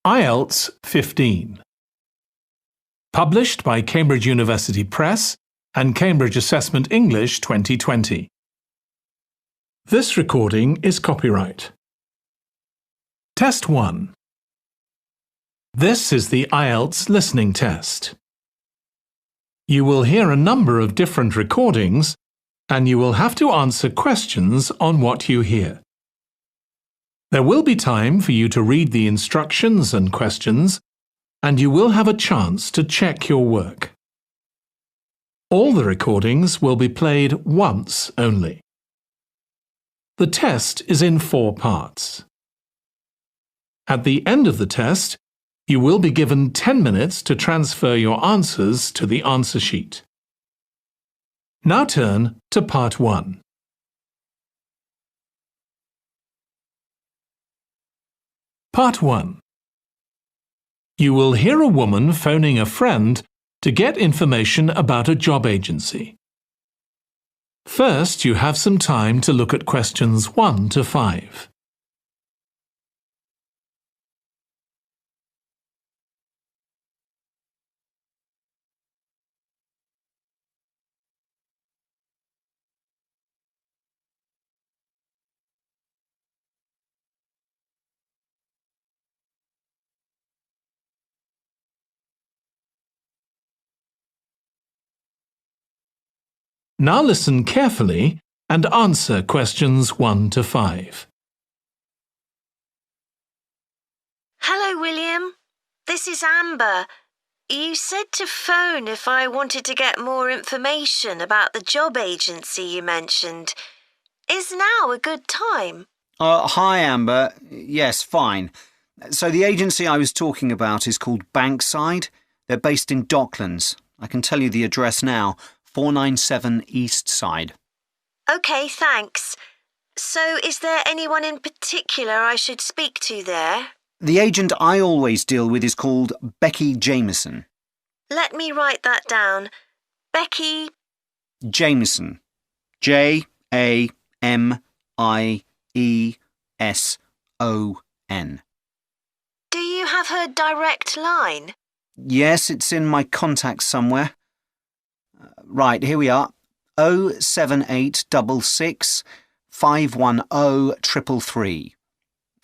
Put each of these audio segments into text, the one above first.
IELTS 15. Published by Cambridge University Press and Cambridge Assessment English 2020. This recording is copyright. Test 1. This is the IELTS listening test. You will hear a number of different recordings and you will have to answer questions on what you hear. There will be time for you to read the instructions and questions, and you will have a chance to check your work. All the recordings will be played once only. The test is in 4 parts. At the end of the test, you will be given 10 minutes to transfer your answers to the answer sheet. Now turn to Part 1. Part 1. You will hear a woman phoning a friend to get information about a job agency. First, you have some time to look at questions 1 to 5. Now listen carefully and answer questions 1 to 5. Hello, William. This is Amber. You said to phone if I wanted to get more information about the job agency you mentioned. Is now a good time? Hi, Amber. Yes, fine. So the agency I was talking about is called Bankside. They're based in Docklands. I can tell you the address now. 497 East Side. OK, thanks. So is there anyone in particular I should speak to there? The agent I always deal with is called Becky Jameson. Let me write that down. Becky Jameson. Jameson. Do you have her direct line? Yes, it's in my contacts somewhere. Right, here we are. 07866 510 333.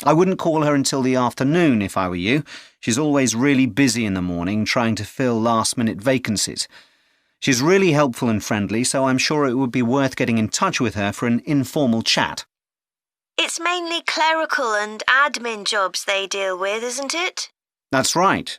I wouldn't call her until the afternoon if I were you. She's always really busy in the morning trying to fill last-minute vacancies. She's really helpful and friendly, so I'm sure it would be worth getting in touch with her for an informal chat. It's mainly clerical and admin jobs they deal with, isn't it? That's right.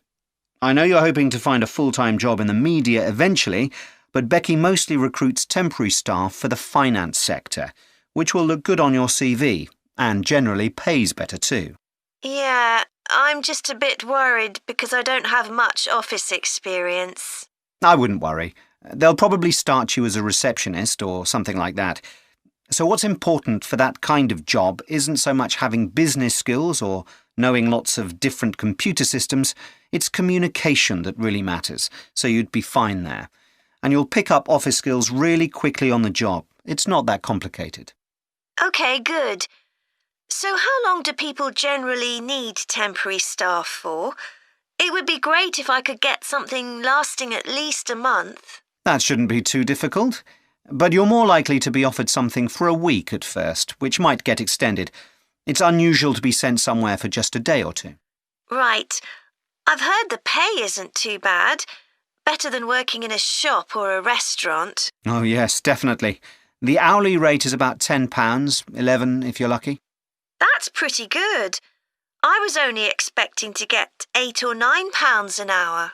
I know you're hoping to find a full-time job in the media eventually, but Becky mostly recruits temporary staff for the finance sector, which will look good on your CV and generally pays better too. Yeah, I'm just a bit worried because I don't have much office experience. I wouldn't worry. They'll probably start you as a receptionist or something like that. So what's important for that kind of job isn't so much having business skills or knowing lots of different computer systems. It's communication that really matters, so you'd be fine there. And you'll pick up office skills really quickly on the job. It's not that complicated. OK, good. So how long do people generally need temporary staff for? It would be great if I could get something lasting at least a month. That shouldn't be too difficult. But you're more likely to be offered something for a week at first, which might get extended. It's unusual to be sent somewhere for just a day or two. Right. I've heard the pay isn't too bad. Better than working in a shop or a restaurant. Oh, yes, definitely. The hourly rate is about £10, $11 if you're lucky. That's pretty good. I was only expecting to get £8 or £9 an hour.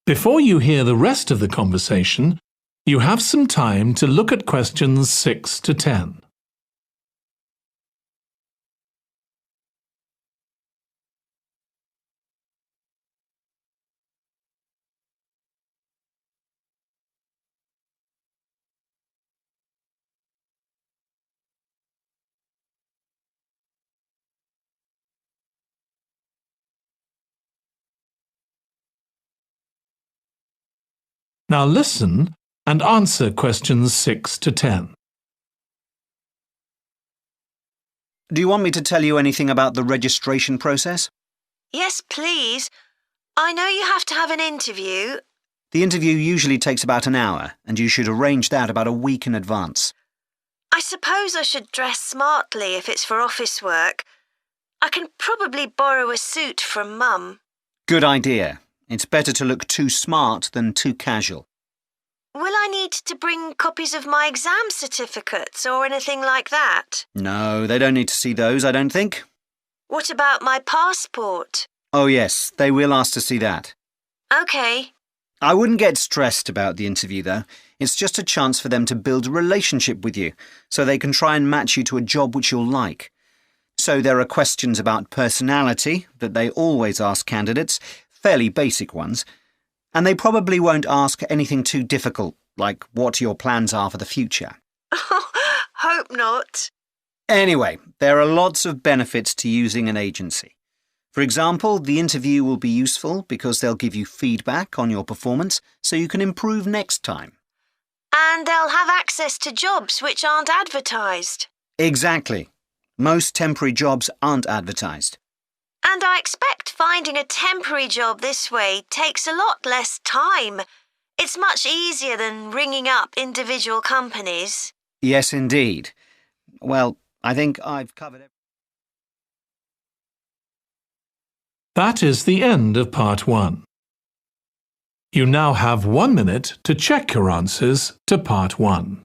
Before you hear the rest of the conversation, you have some time to look at questions 6 to 10. Now listen and answer questions 6 to 10. Do you want me to tell you anything about the registration process? Yes, please. I know you have to have an interview. The interview usually takes about an hour, and you should arrange that about a week in advance. I suppose I should dress smartly if it's for office work. I can probably borrow a suit from Mum. Good idea. It's better to look too smart than too casual. Will I need to bring copies of my exam certificates or anything like that? No, they don't need to see those, I don't think. What about my passport? Oh yes, they will ask to see that. OK. I wouldn't get stressed about the interview, though. It's just a chance for them to build a relationship with you, so they can try and match you to a job which you'll like. So there are questions about personality that they always ask candidates, fairly basic ones. And they probably won't ask anything too difficult, like what your plans are for the future. Hope not. Anyway, there are lots of benefits to using an agency. For example, the interview will be useful because they'll give you feedback on your performance so you can improve next time. And they'll have access to jobs which aren't advertised. Exactly. Most temporary jobs aren't advertised. And I expect finding a temporary job this way takes a lot less time. It's much easier than ringing up individual companies. Yes, indeed. Well, I think I've covered everything. That is the end of Part 1. You now have 1 minute to check your answers to Part 1.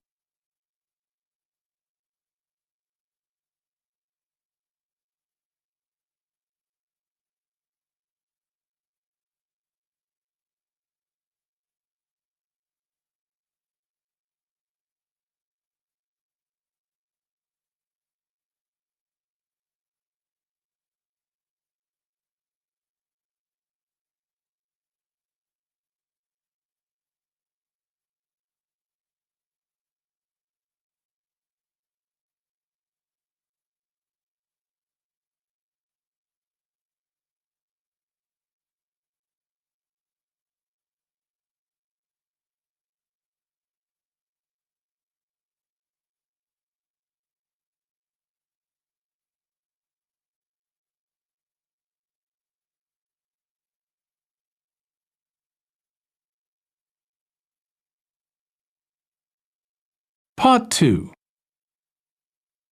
Part 2.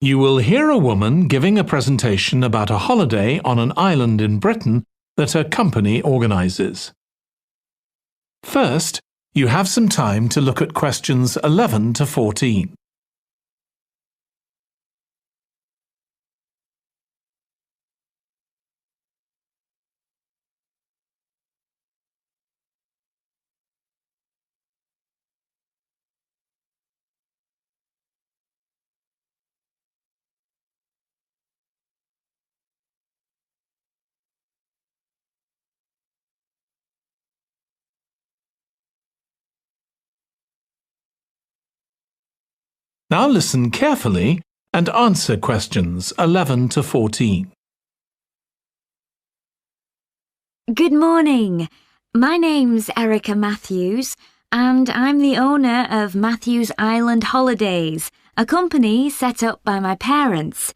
You will hear a woman giving a presentation about a holiday on an island in Britain that her company organises. First, you have some time to look at questions 11 to 14. Now listen carefully and answer questions 11 to 14. Good morning. My name's Erica Matthews, and I'm the owner of Matthews Island Holidays, a company set up by my parents.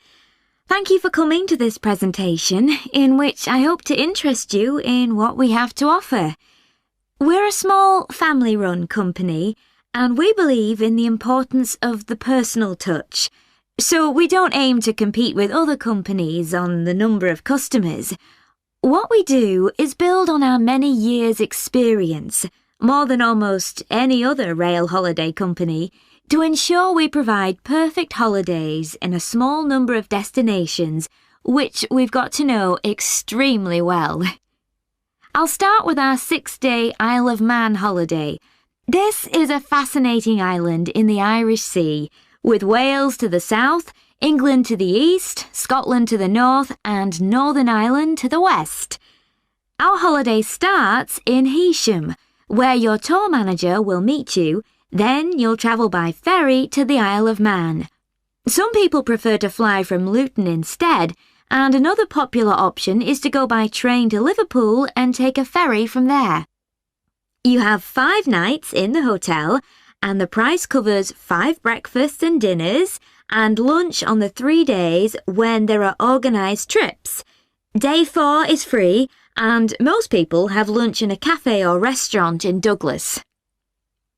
Thank you for coming to this presentation, in which I hope to interest you in what we have to offer. We're a small family-run company, and we believe in the importance of the personal touch. So we don't aim to compete with other companies on the number of customers. What we do is build on our many years' experience, more than almost any other rail holiday company, to ensure we provide perfect holidays in a small number of destinations, which we've got to know extremely well. I'll start with our 6-day Isle of Man holiday. This is a fascinating island in the Irish Sea, with Wales to the south, England to the east, Scotland to the north, and Northern Ireland to the west. Our holiday starts in Heysham, where your tour manager will meet you. Then you'll travel by ferry to the Isle of Man. Some people prefer to fly from Luton instead, and another popular option is to go by train to Liverpool and take a ferry from there. You have 5 nights in the hotel, and the price covers 5 breakfasts and dinners and lunch on the 3 days when there are organised trips. Day 4 is free, and most people have lunch in a cafe or restaurant in Douglas.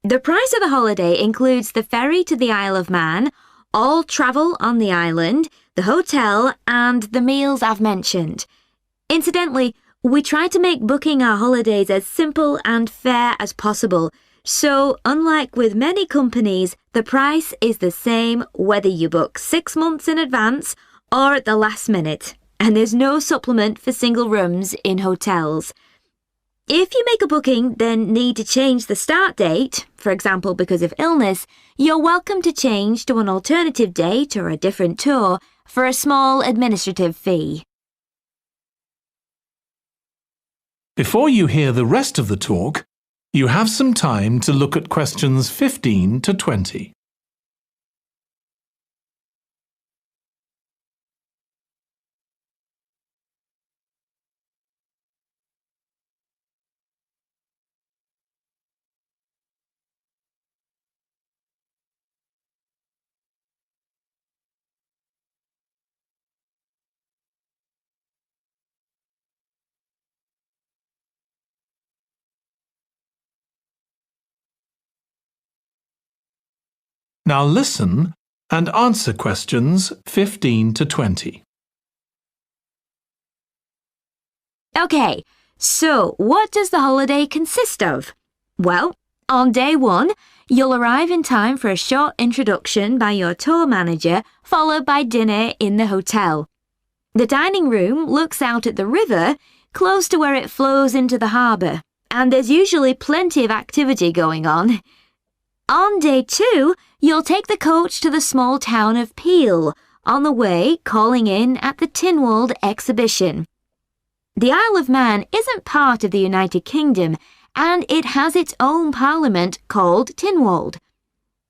The price of the holiday includes the ferry to the Isle of Man, all travel on the island, the hotel, and the meals I've mentioned. Incidentally, we try to make booking our holidays as simple and fair as possible, so unlike with many companies, the price is the same whether you book 6 months in advance or at the last minute, and there's no supplement for single rooms in hotels. If you make a booking then need to change the start date, for example because of illness, you're welcome to change to an alternative date or a different tour for a small administrative fee. Before you hear the rest of the talk, you have some time to look at questions 15 to 20. Now listen and answer questions 15 to 20. Okay, so what does the holiday consist of? Well, on day 1, you'll arrive in time for a short introduction by your tour manager, followed by dinner in the hotel. The dining room looks out at the river, close to where it flows into the harbour, and there's usually plenty of activity going on. On day 2, you'll take the coach to the small town of Peel, on the way calling in at the Tynwald exhibition. The Isle of Man isn't part of the United Kingdom, and it has its own parliament called Tynwald.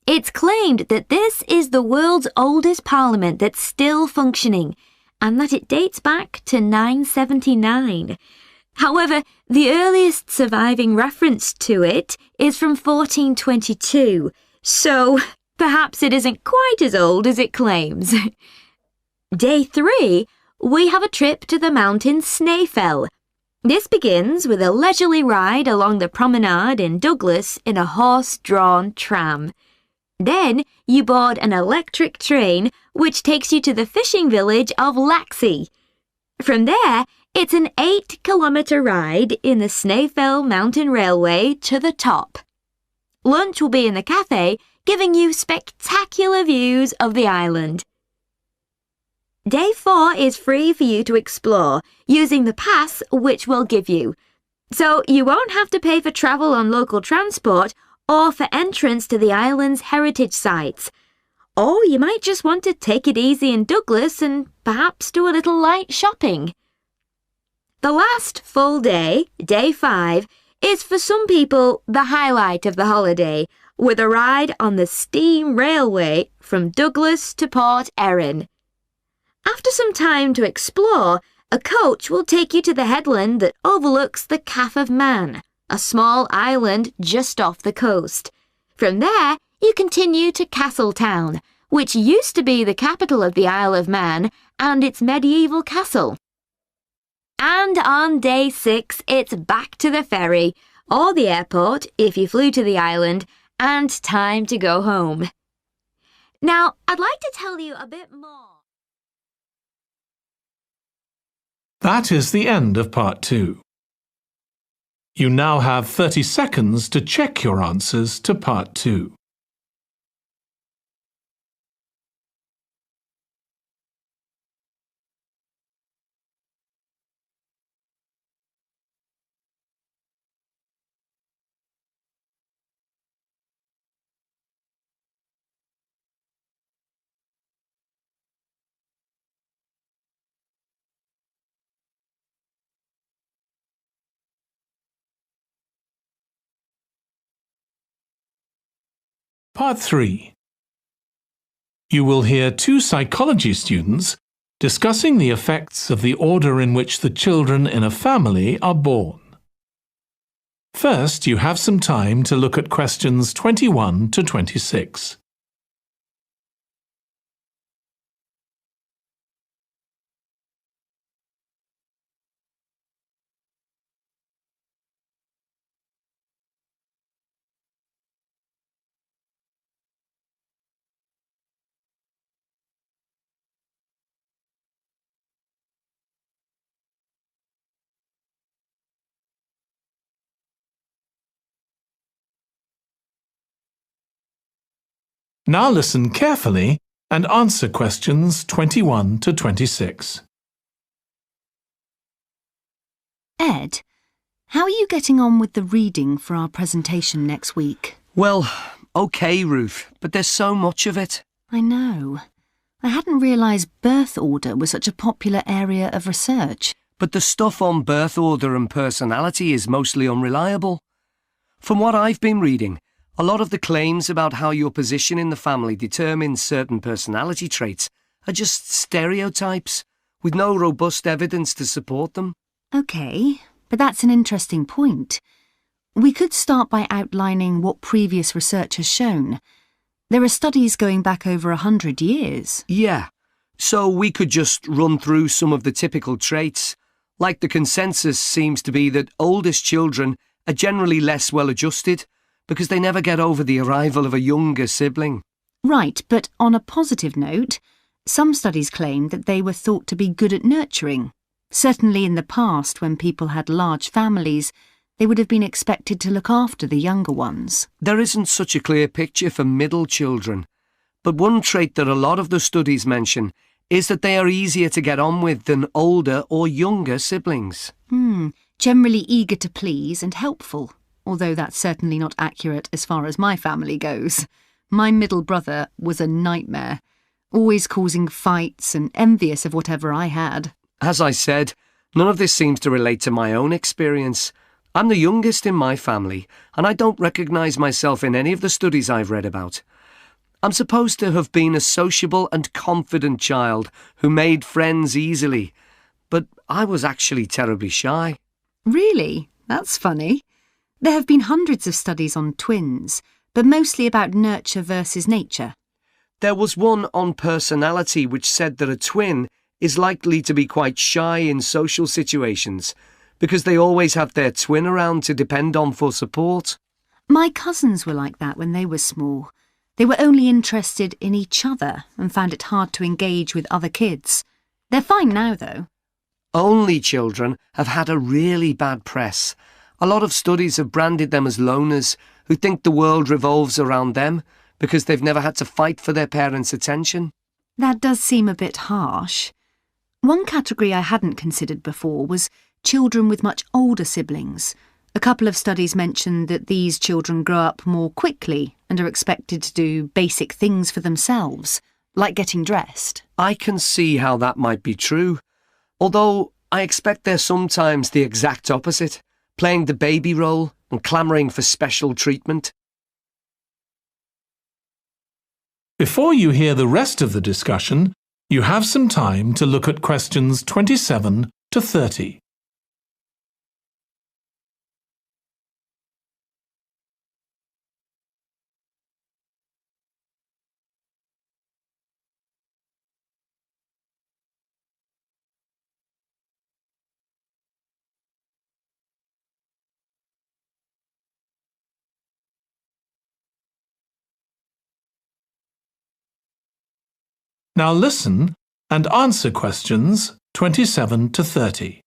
It's claimed that this is the world's oldest parliament that's still functioning, and that it dates back to 979. However, the earliest surviving reference to it is from 1422, so perhaps it isn't quite as old as it claims. Day 3, we have a trip to the mountain Snaefell. This begins with a leisurely ride along the promenade in Douglas in a horse-drawn tram. Then you board an electric train which takes you to the fishing village of Laxey. From there, it's an 8-kilometre ride in the Snaefell Mountain Railway to the top. Lunch will be in the cafe, giving you spectacular views of the island. Day 4 is free for you to explore, using the pass which we'll give you. So you won't have to pay for travel on local transport or for entrance to the island's heritage sites. Or you might just want to take it easy in Douglas and perhaps do a little light shopping. The last full day, day 5, is for some people the highlight of the holiday, with a ride on the steam railway from Douglas to Port Erin. After some time to explore, a coach will take you to the headland that overlooks the Calf of Man, a small island just off the coast. From there, you continue to Castletown, which used to be the capital of the Isle of Man and its medieval castle. And on day 6, it's back to the ferry, or the airport if you flew to the island, and time to go home. Now, I'd like to tell you a bit more. That is the end of part 2. You now have 30 seconds to check your answers to part 2. Part 3. You will hear 2 psychology students discussing the effects of the order in which the children in a family are born. First, you have some time to look at questions 21 to 26. Now listen carefully and answer questions 21 to 26. Ed, how are you getting on with the reading for our presentation next week? Well, OK, Ruth, but there's so much of it. I know. I hadn't realised birth order was such a popular area of research. But the stuff on birth order and personality is mostly unreliable. From what I've been reading, a lot of the claims about how your position in the family determines certain personality traits are just stereotypes, with no robust evidence to support them. OK, but that's an interesting point. We could start by outlining what previous research has shown. There are studies going back over 100 years. Yeah, so we could just run through some of the typical traits. Like the consensus seems to be that oldest children are generally less well-adjusted, because they never get over the arrival of a younger sibling. Right, but on a positive note, some studies claim that they were thought to be good at nurturing. Certainly in the past, when people had large families, they would have been expected to look after the younger ones. There isn't such a clear picture for middle children, but one trait that a lot of the studies mention is that they are easier to get on with than older or younger siblings. Generally eager to please and helpful. Although that's certainly not accurate as far as my family goes. My middle brother was a nightmare, always causing fights and envious of whatever I had. As I said, none of this seems to relate to my own experience. I'm the youngest in my family, and I don't recognise myself in any of the studies I've read about. I'm supposed to have been a sociable and confident child who made friends easily, but I was actually terribly shy. Really? That's funny. There have been hundreds of studies on twins, but mostly about nurture versus nature. There was one on personality which said that a twin is likely to be quite shy in social situations because they always have their twin around to depend on for support. My cousins were like that when they were small. They were only interested in each other and found it hard to engage with other kids. They're fine now, though. Only children have had a really bad press. A lot of studies have branded them as loners who think the world revolves around them because they've never had to fight for their parents' attention. That does seem a bit harsh. One category I hadn't considered before was children with much older siblings. A couple of studies mentioned that these children grow up more quickly and are expected to do basic things for themselves, like getting dressed. I can see how that might be true, although I expect they're sometimes the exact opposite, playing the baby role and clamouring for special treatment. Before you hear the rest of the discussion, you have some time to look at questions 27 to 30. Now listen and answer questions 27 to 30.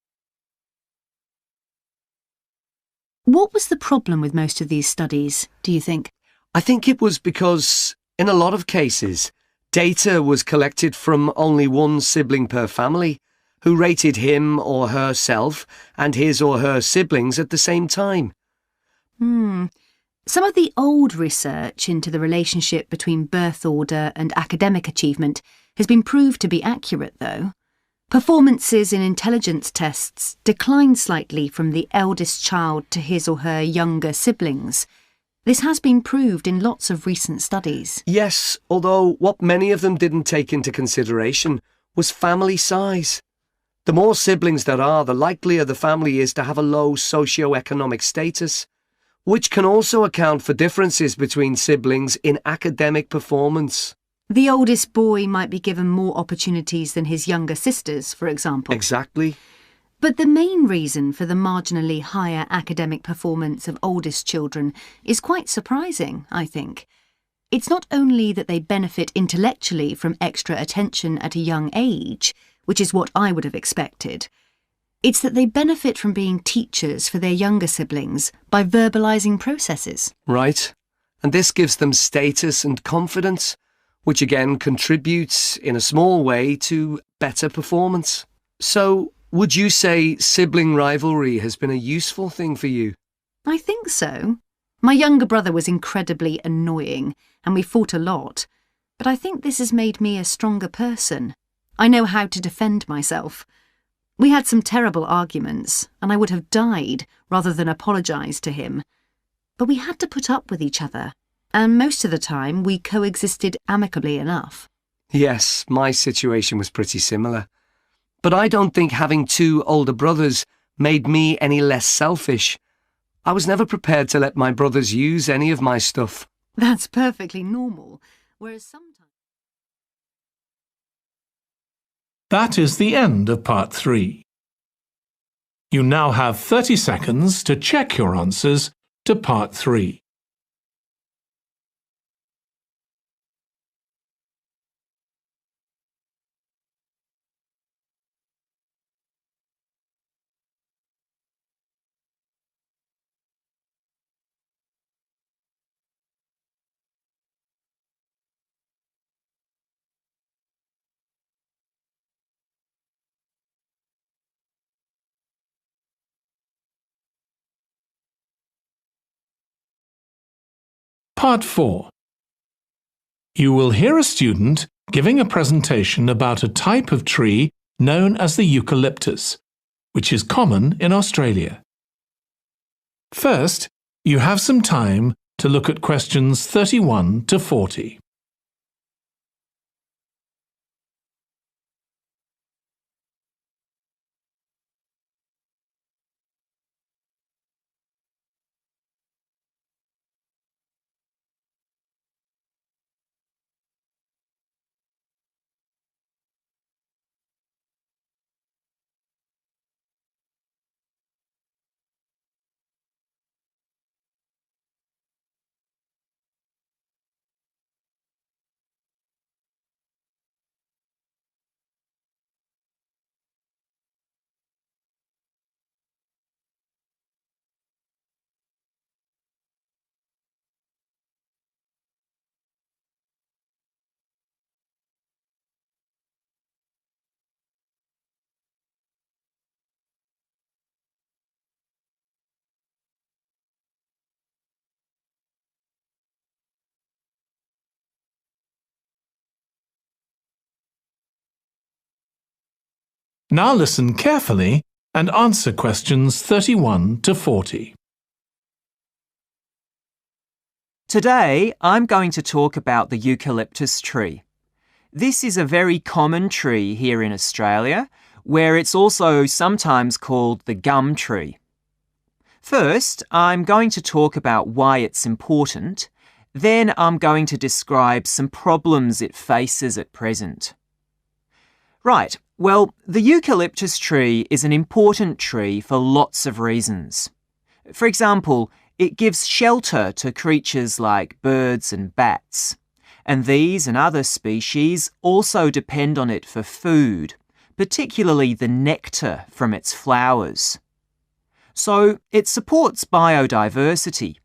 What was the problem with most of these studies, do you think? I think it was because, in a lot of cases, data was collected from only one sibling per family, who rated him or herself and his or her siblings at the same time. Some of the old research into the relationship between birth order and academic achievement has been proved to be accurate, though. Performances in intelligence tests declined slightly from the eldest child to his or her younger siblings. This has been proved in lots of recent studies. Yes, although what many of them didn't take into consideration was family size. The more siblings there are, the likelier the family is to have a low socio-economic status. which can also account for differences between siblings in academic performance. The oldest boy might be given more opportunities than his younger sisters, for example. Exactly. But the main reason for the marginally higher academic performance of oldest children is quite surprising, I think. It's not only that they benefit intellectually from extra attention at a young age, which is what I would have expected. It's that they benefit from being teachers for their younger siblings by verbalising processes. Right. And this gives them status and confidence, which again contributes in a small way to better performance. So, would you say sibling rivalry has been a useful thing for you? I think so. My younger brother was incredibly annoying, and we fought a lot. But I think this has made me a stronger person. I know how to defend myself. We had some terrible arguments, and I would have died rather than apologise to him. But we had to put up with each other, and most of the time we coexisted amicably enough. Yes, my situation was pretty similar. But I don't think having two older brothers made me any less selfish. I was never prepared to let my brothers use any of my stuff. That's perfectly normal, whereas sometimes... That is the end of part 3. You now have 30 seconds to check your answers to part 3. Part 4. You will hear a student giving a presentation about a type of tree known as the eucalyptus, which is common in Australia. First, you have some time to look at questions 31 to 40. Now listen carefully and answer questions 31 to 40. Today, I'm going to talk about the eucalyptus tree. This is a very common tree here in Australia, where it's also sometimes called the gum tree. First, I'm going to talk about why it's important. Then I'm going to describe some problems it faces at present. Right, well, the eucalyptus tree is an important tree for lots of reasons. For example, it gives shelter to creatures like birds and bats, and these and other species also depend on it for food, particularly the nectar from its flowers. So it supports biodiversity.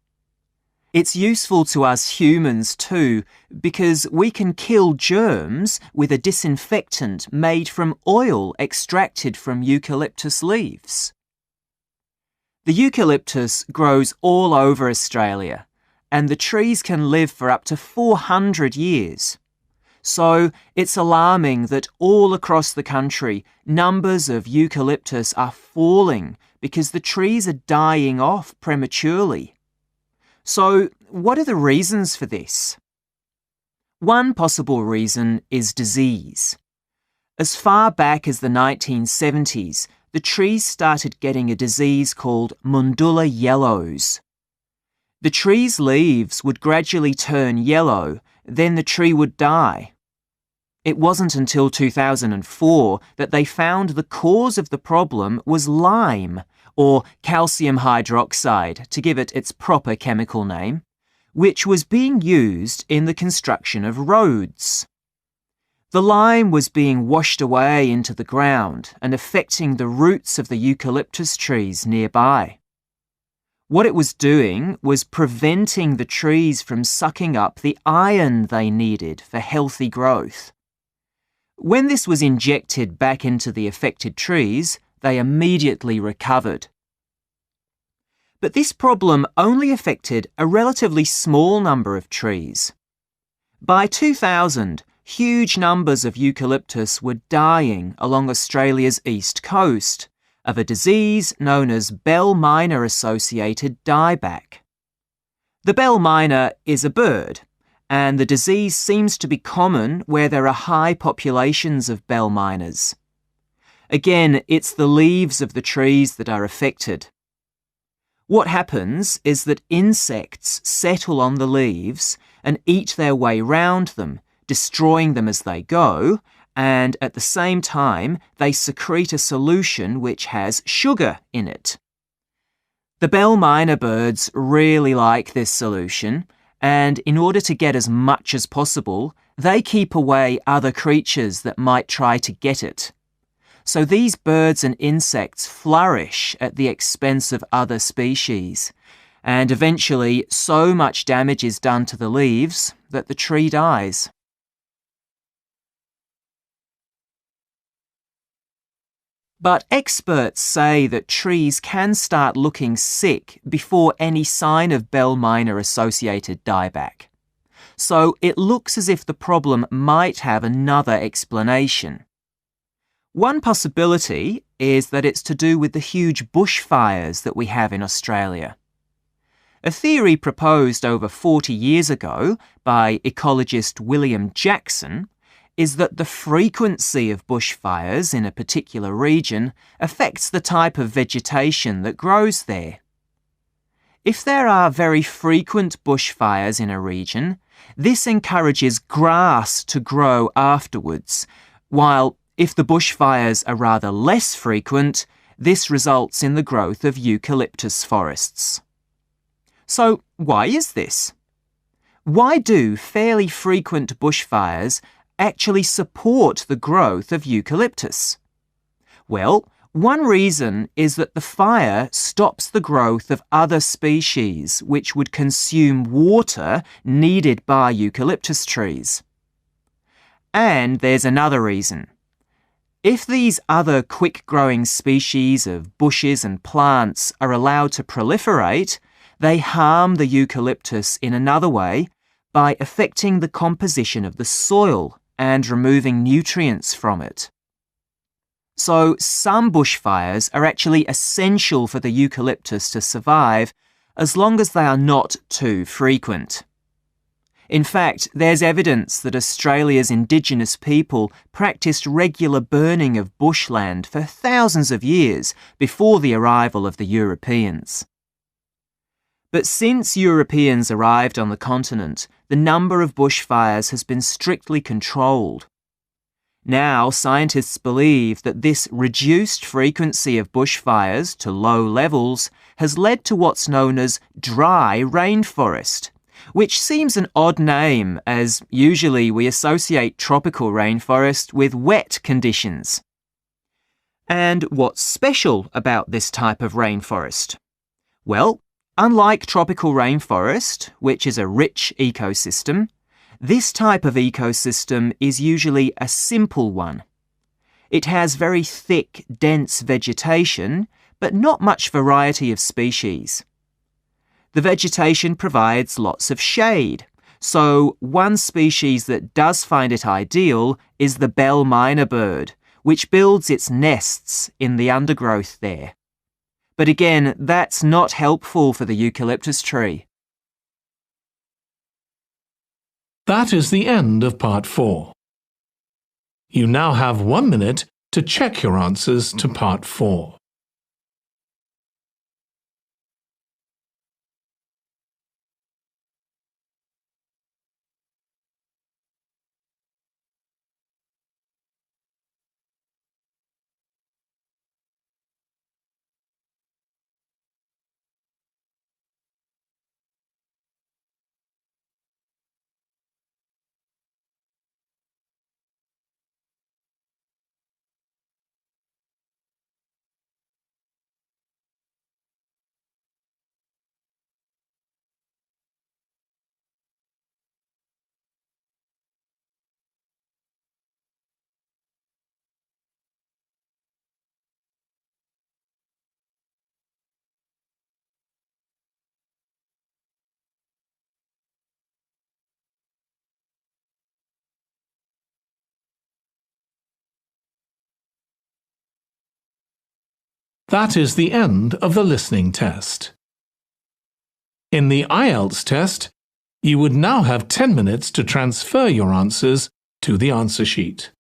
It's useful to us humans too, because we can kill germs with a disinfectant made from oil extracted from eucalyptus leaves. The eucalyptus grows all over Australia, and the trees can live for up to 400 years. So it's alarming that all across the country, numbers of eucalyptus are falling because the trees are dying off prematurely. So, what are the reasons for this? One possible reason is disease. As far back as the 1970s, the trees started getting a disease called Mundula yellows. The tree's leaves would gradually turn yellow, then the tree would die. It wasn't until 2004 that they found the cause of the problem was lime, or calcium hydroxide, to give it its proper chemical name, which was being used in the construction of roads. The lime was being washed away into the ground and affecting the roots of the eucalyptus trees nearby. What it was doing was preventing the trees from sucking up the iron they needed for healthy growth. When this was injected back into the affected trees, they immediately recovered. But this problem only affected a relatively small number of trees. By 2000, huge numbers of eucalyptus were dying along Australia's east coast of a disease known as bell miner-associated dieback. The bell miner is a bird, and the disease seems to be common where there are high populations of bell miners. Again, it's the leaves of the trees that are affected. What happens is that insects settle on the leaves and eat their way round them, destroying them as they go, and at the same time they secrete a solution which has sugar in it. The bell miner birds really like this solution, and in order to get as much as possible, they keep away other creatures that might try to get it. So these birds and insects flourish at the expense of other species, and eventually so much damage is done to the leaves that the tree dies. But experts say that trees can start looking sick before any sign of bell miner-associated dieback. So it looks as if the problem might have another explanation. One possibility is that it's to do with the huge bushfires that we have in Australia. A theory proposed over 40 years ago by ecologist William Jackson is that the frequency of bushfires in a particular region affects the type of vegetation that grows there. If there are very frequent bushfires in a region, this encourages grass to grow afterwards, while if the bushfires are rather less frequent, this results in the growth of eucalyptus forests. So why is this? Why do fairly frequent bushfires actually support the growth of eucalyptus? Well, one reason is that the fire stops the growth of other species which would consume water needed by eucalyptus trees. And there's another reason. If these other quick-growing species of bushes and plants are allowed to proliferate, they harm the eucalyptus in another way by affecting the composition of the soil and removing nutrients from it. So some bushfires are actually essential for the eucalyptus to survive as long as they are not too frequent. In fact, there's evidence that Australia's Indigenous people practiced regular burning of bushland for thousands of years before the arrival of the Europeans. But since Europeans arrived on the continent, the number of bushfires has been strictly controlled. Now, scientists believe that this reduced frequency of bushfires to low levels has led to what's known as dry rainforest, which seems an odd name as usually we associate tropical rainforest with wet conditions. And what's special about this type of rainforest? Well, unlike tropical rainforest, which is a rich ecosystem, this type of ecosystem is usually a simple one. It has very thick, dense vegetation, but not much variety of species. The vegetation provides lots of shade, so one species that does find it ideal is the bell miner bird, which builds its nests in the undergrowth there. But again, that's not helpful for the eucalyptus tree. That is the end of part 4. You now have 1 minute to check your answers to part 4. That is the end of the listening test. In the IELTS test, you would now have 10 minutes to transfer your answers to the answer sheet.